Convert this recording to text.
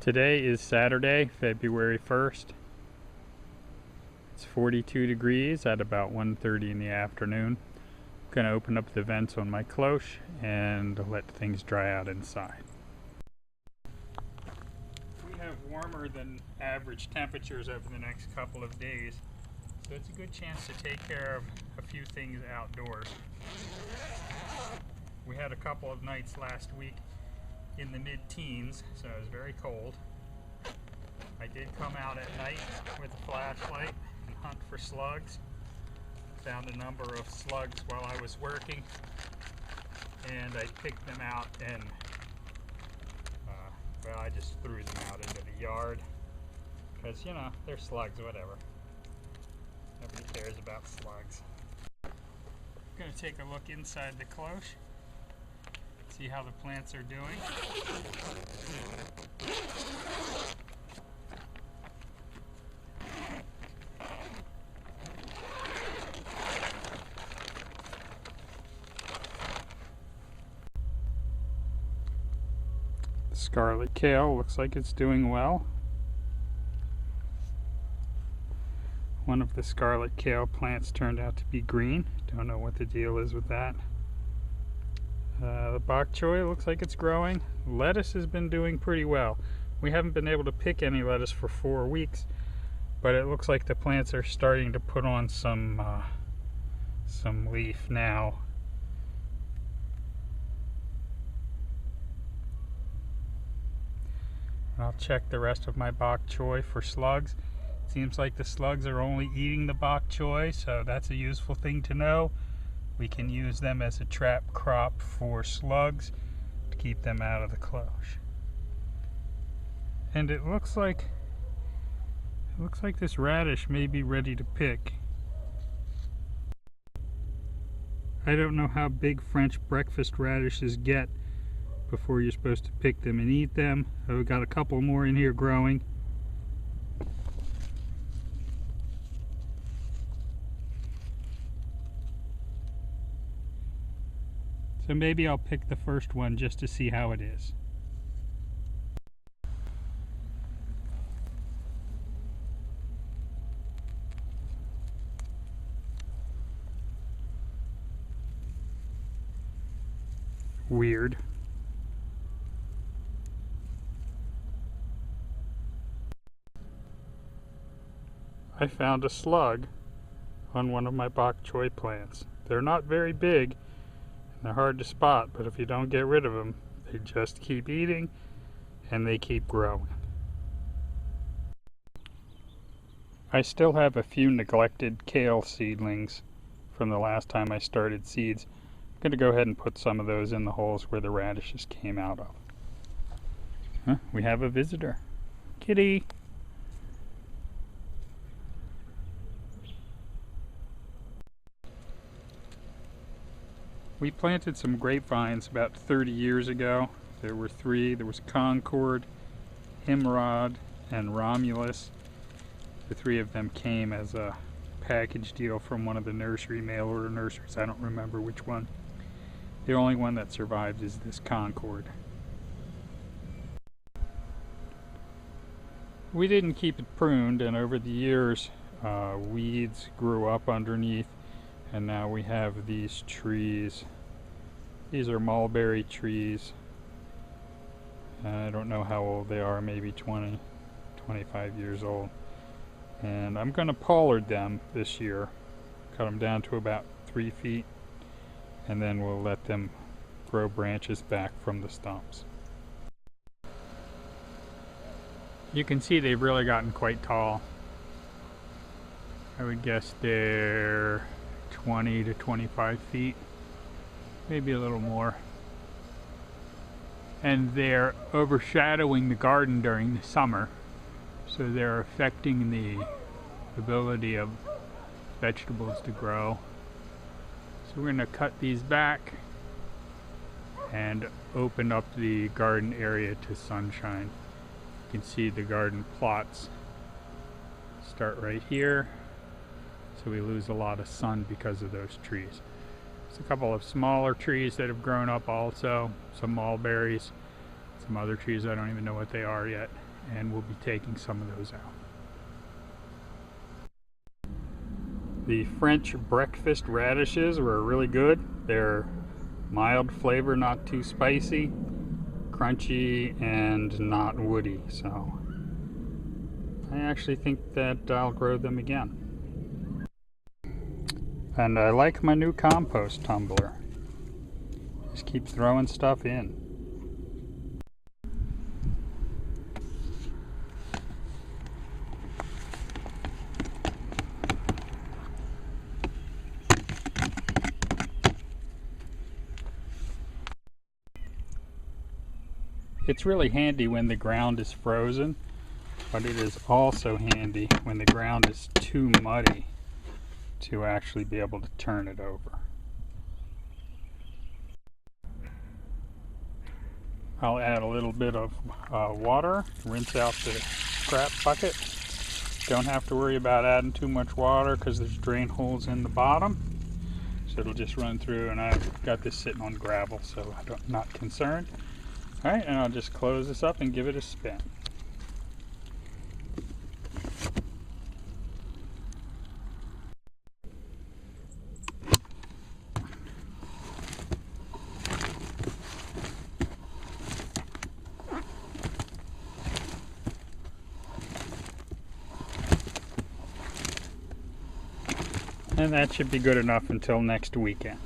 Today is Saturday, February 1st. It's 42 degrees at about 1:30 in the afternoon. I'm going to open up the vents on my cloche and let things dry out inside. We have warmer than average temperatures over the next couple of days, so it's a good chance to take care of a few things outdoors. We had a couple of nights last week in the mid-teens, so it was very cold. I did come out at night with a flashlight and hunt for slugs. Found a number of slugs while I was working, and I picked them out and well, I just threw them out into the yard because, you know, they're slugs, whatever. Nobody cares about slugs. I'm going to take a look inside the cloche, see how the plants are doing. Scarlet Kale looks like it's doing well. One of the Scarlet Kale plants turned out to be green. Don't know what the deal is with that. The bok choy looks like it's growing. Lettuce has been doing pretty well. We haven't been able to pick any lettuce for 4 weeks, but it looks like the plants are starting to put on some leaf now. I'll check the rest of my bok choy for slugs. Seems like the slugs are only eating the bok choy, so that's a useful thing to know. We can use them as a trap crop for slugs to keep them out of the cloche. And it looks like this radish may be ready to pick. I don't know how big French breakfast radishes get before you're supposed to pick them and eat them. I've got a couple more in here growing. So maybe I'll pick the first one just to see how it is. Weird. I found a slug on one of my bok choy plants. They're not very big, they're hard to spot, but if you don't get rid of them, they just keep eating and they keep growing. I still have a few neglected kale seedlings from the last time I started seeds. I'm going to go ahead and put some of those in the holes where the radishes came out of. Huh, we have a visitor. Kitty! We planted some grapevines about 30 years ago. There were 3. There was Concord, Himrod, and Romulus. The 3 of them came as a package deal from one of the nursery, mail order nurseries. I don't remember which one. The only one that survived is this Concord. We didn't keep it pruned, and over the years weeds grew up underneath. And now we have these trees. These are mulberry trees. I don't know how old they are, maybe 20, 25 years old. And I'm going to pollard them this year. Cut them down to about 3 feet. And then we'll let them grow branches back from the stumps. You can see they've really gotten quite tall. I would guess they're 20 to 25 feet, maybe a little more. And they're overshadowing the garden during the summer, so they're affecting the ability of vegetables to grow. So we're going to cut these back and open up the garden area to sunshine. You can see the garden plots start right here. So we lose a lot of sun because of those trees. There's a couple of smaller trees that have grown up also, some mulberries, some other trees I don't even know what they are yet, and we'll be taking some of those out. The French breakfast radishes were really good. They're mild flavor, not too spicy, crunchy, and not woody. So I actually think that I'll grow them again. And I like my new compost tumbler. Just keep throwing stuff in. It's really handy when the ground is frozen, but it is also handy when the ground is too muddy to actually be able to turn it over. I'll add a little bit of water, rinse out the scrap bucket. Don't have to worry about adding too much water because there's drain holes in the bottom. So it'll just run through, and I've got this sitting on gravel, so I'm not concerned. Alright, and I'll just close this up and give it a spin. And that should be good enough until next weekend.